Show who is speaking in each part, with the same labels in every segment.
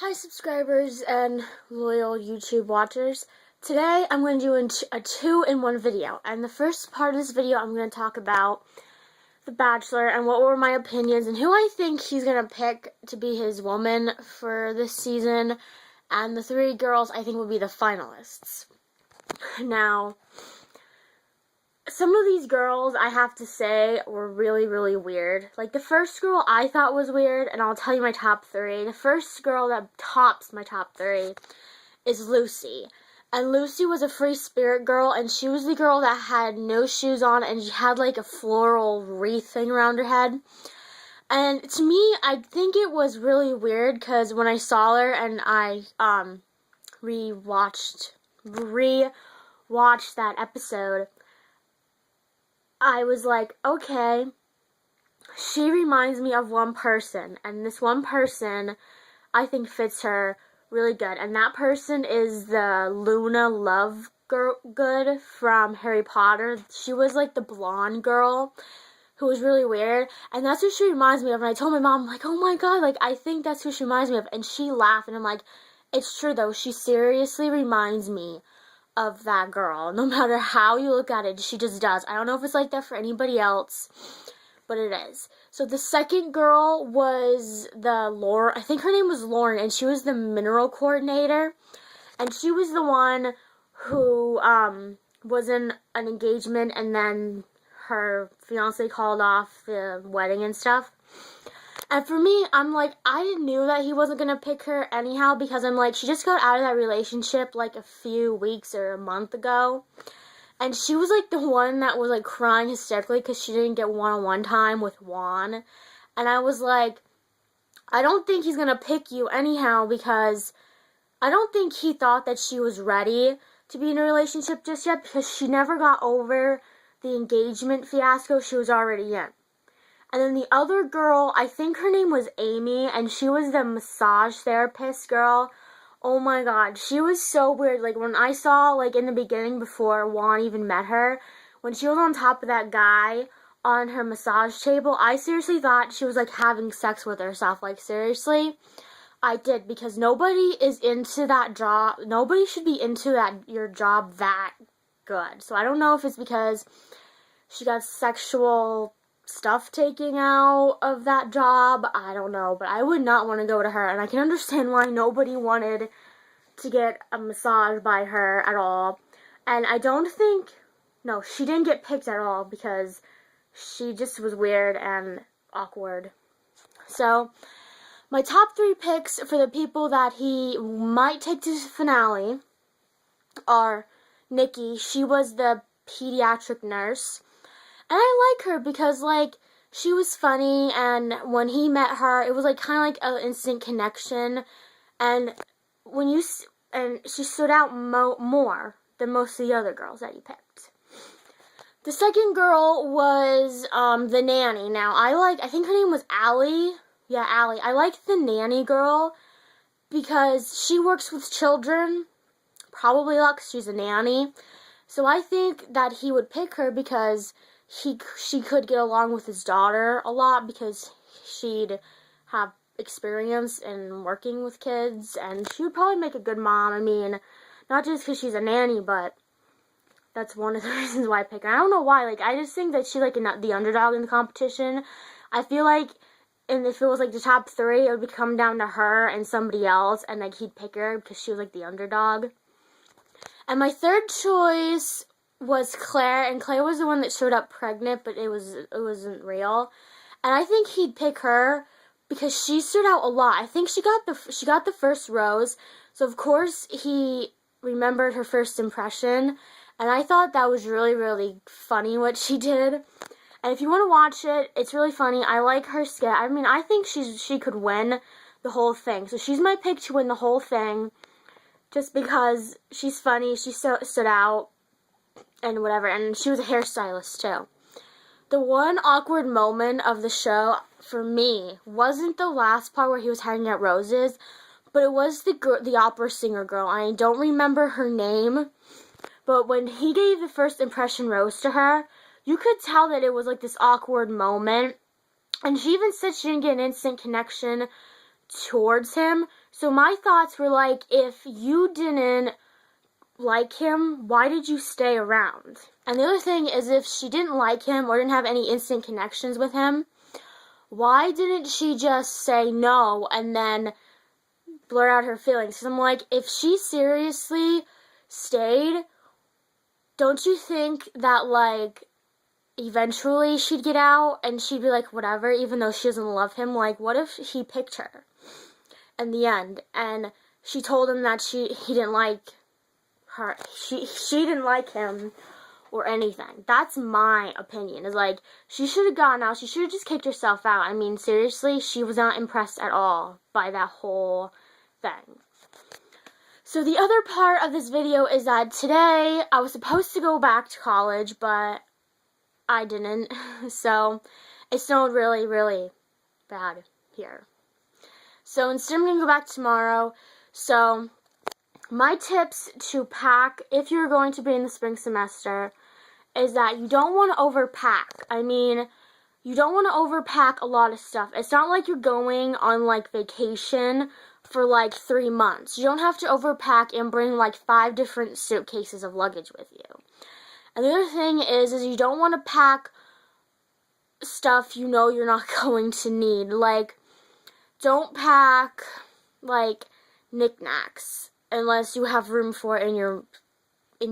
Speaker 1: Hi subscribers and loyal YouTube watchers. Today I'm going to do a two-in-one video, and the first part of this video I'm going to talk about The Bachelor and what were my opinions and who I think he's going to pick to be his woman for this season, and the three girls I think will be the finalists. Now, some of these girls, I have to say, were really weird. Like, the first girl I thought was weird, and I'll tell you my top three. The first girl that tops my top three is Lucy. And Lucy was a free spirit girl, and she was the girl that had no shoes on, and she had, like, a floral wreath thing around her head. And to me, I think it was really weird, because when I saw her and I rewatched that episode, I was like, okay, she reminds me of one person, and this one person I think fits her really good, and that person is the Luna Lovegood from Harry Potter. She was like the blonde girl who was really weird, and that's who she reminds me of. And I told my mom, like, oh my god, like, I think that's who she reminds me of, and she laughed, and I'm like, it's true though, she seriously reminds me of that girl. No matter how you look at it, she just does. I don't know if it's like that for anybody else, but it is. So the second girl was I think her name was Lauren, and she was the mineral coordinator, and she was the one who was in an engagement, and then her fiance called off the wedding and stuff. And for me, I'm like, I knew that he wasn't going to pick her anyhow, because I'm like, she just got out of that relationship like a few weeks or a month ago. And she was like the one that was like crying hysterically because she didn't get one-on-one time with Juan. And I was like, I don't think he's going to pick you anyhow, because I don't think he thought that she was ready to be in a relationship just yet, because she never got over the engagement fiasco she was already in. And then the other girl, I think her name was Amy, and she was the massage therapist girl. Oh my god, she was so weird. Like, when I saw, like, in the beginning, before Juan even met her, when she was on top of that guy on her massage table, I seriously thought she was, like, having sex with herself. Like, seriously, I did, because nobody is into that job. Nobody should be into your job that good. So I don't know if it's because she got sexual stuff taken out of that job, I don't know, but I would not want to go to her, and I can understand why nobody wanted to get a massage by her at all. And I don't think, no, she didn't get picked at all, because she just was weird and awkward. So, my top three picks for the people that he might take to the finale are Nikki. She was the pediatric nurse. And I like her because, like, she was funny, and when he met her, it was, like, kind of like an instant connection, and she stood out more than most of the other girls that he picked. The second girl was, the nanny. Now, I think her name was Allie. Yeah, Allie. I like the nanny girl because she works with children, probably a lot because she's a nanny, so I think that he would pick her because she could get along with his daughter a lot, because she'd have experience in working with kids, and she would probably make a good mom. I mean, not just because she's a nanny, but that's one of the reasons why I pick her. I don't know why. Like, I just think that she's like the underdog in the competition. I feel like, and if it was like the top three, it would come down to her and somebody else, and like he'd pick her because she was like the underdog. And my third choice was Claire, and Claire was the one that showed up pregnant, but it wasn't real. And I think he'd pick her because she stood out a lot. I think she got the first rose, so of course he remembered her first impression, and I thought that was really funny what she did. And if you want to watch it, it's really funny. I like her skit. I mean, I think she could win the whole thing. So she's my pick to win the whole thing, just because she's funny, she stood out, and whatever, and she was a hairstylist too. The one awkward moment of the show for me wasn't the last part where he was handing out roses, but it was the opera singer girl. I don't remember her name, but when he gave the first impression rose to her, you could tell that it was like this awkward moment, and she even said she didn't get an instant connection towards him. So my thoughts were like, if you didn't like him, why did you stay around? And the other thing is, if she didn't like him or didn't have any instant connections with him, why didn't she just say no and then blurt out her feelings? Because I'm like, if she seriously stayed, don't you think that, like, eventually she'd get out and she'd be like, whatever, even though she doesn't love him? Like, what if he picked her in the end and she told him that he didn't like her, she didn't like him or anything? That's my opinion. Is like, she should have gotten out. She should have just kicked herself out. I mean, seriously, she was not impressed at all by that whole thing. So the other part of this video is that today I was supposed to go back to college, but I didn't. So it snowed really, really bad here. So instead I'm going to go back tomorrow. So my tips to pack if you're going to be in the spring semester is that you don't want to overpack. I mean, you don't want to overpack a lot of stuff. It's not like you're going on, like, vacation for, like, 3 months. You don't have to overpack and bring, like, 5 different suitcases of luggage with you. And the other thing is you don't want to pack stuff you know you're not going to need. Like, don't pack, like, knickknacks unless you have room for it in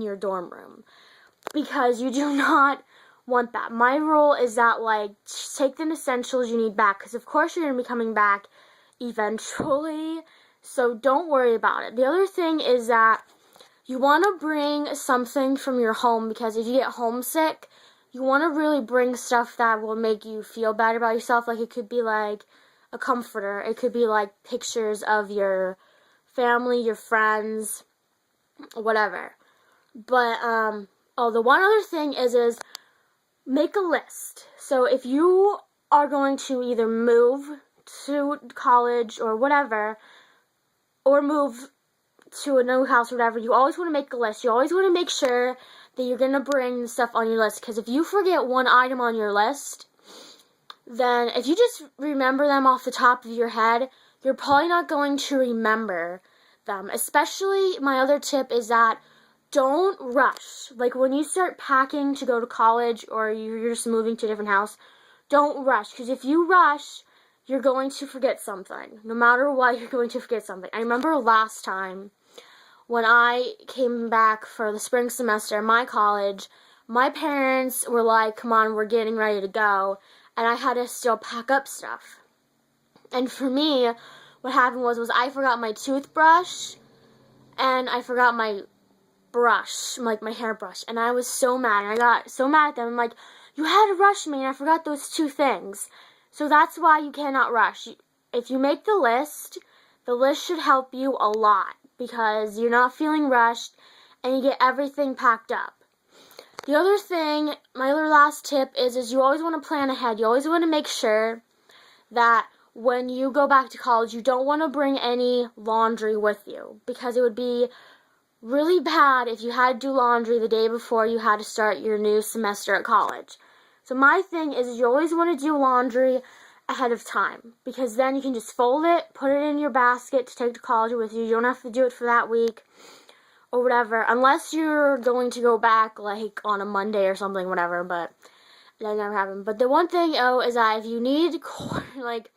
Speaker 1: your dorm room, because you do not want that. My rule is that, like, take the essentials you need back, because of course you're going to be coming back eventually, so don't worry about it. The other thing is that you want to bring something from your home, because if you get homesick, you want to really bring stuff that will make you feel better about yourself. Like, it could be like a comforter, it could be like pictures of your family, your friends, whatever. But the one other thing is make a list. So if you are going to either move to college or whatever, or move to a new house or whatever, you always want to make a list. You always want to make sure that you're going to bring the stuff on your list, because if you forget one item on your list, then if you just remember them off the top of your head, you're probably not going to remember them. Especially, my other tip is that don't rush. Like, when you start packing to go to college or you're just moving to a different house, don't rush, because if you rush, you're going to forget something. No matter what, you're going to forget something. I remember last time when I came back for the spring semester in my college, my parents were like, come on, we're getting ready to go, and I had to still pack up stuff. And for me, what happened was I forgot my toothbrush, and I forgot my brush, like my hairbrush, and I was so mad, and I got so mad at them. I'm like, you had to rush me, and I forgot those 2 things. So that's why you cannot rush. If you make the list should help you a lot, because you're not feeling rushed, and you get everything packed up. The other thing, my other last tip is you always want to plan ahead. You always want to make sure that when you go back to college, you don't want to bring any laundry with you, because it would be really bad if you had to do laundry the day before you had to start your new semester at college. So my thing is you always want to do laundry ahead of time, because then you can just fold it, put it in your basket to take to college with you. You don't have to do it for that week or whatever, unless you're going to go back, like, on a Monday or something, whatever, but that never happened. But the one thing, is that if you need, like,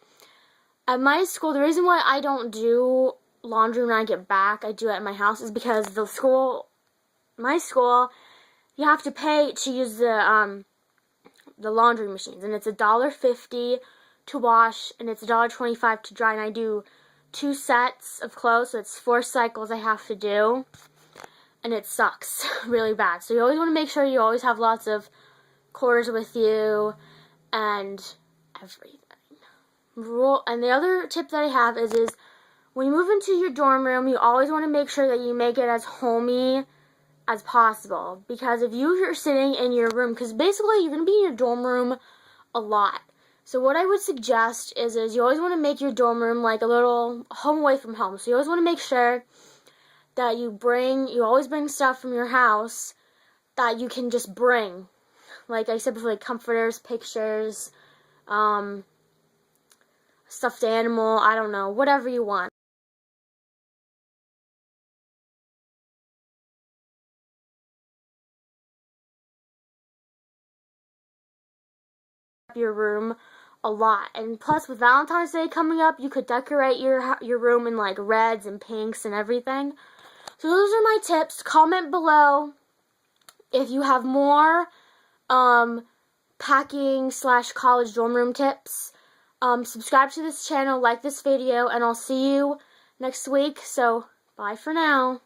Speaker 1: at my school, the reason why I don't do laundry when I get back, I do it at my house, is because my school, you have to pay to use the laundry machines, and it's $1.50 to wash, and it's $1.25 to dry, and I do 2 sets of clothes, so it's 4 cycles I have to do, and it sucks really bad. So you always want to make sure you always have lots of quarters with you, and everything. And the other tip that I have is when you move into your dorm room, you always want to make sure that you make it as homey as possible, because if you're sitting in your room, because basically you're going to be in your dorm room a lot. So what I would suggest is you always want to make your dorm room like a little home away from home. So you always want to make sure that you always bring stuff from your house that you can just bring. Like I said before, like comforters, pictures, stuffed animal, I don't know, whatever you want. your room a lot. And plus, with Valentine's Day coming up, you could decorate your room in like reds and pinks and everything. So those are my tips. Comment below if you have more packing / college dorm room tips. Subscribe to this channel, like this video, and I'll see you next week. So bye for now.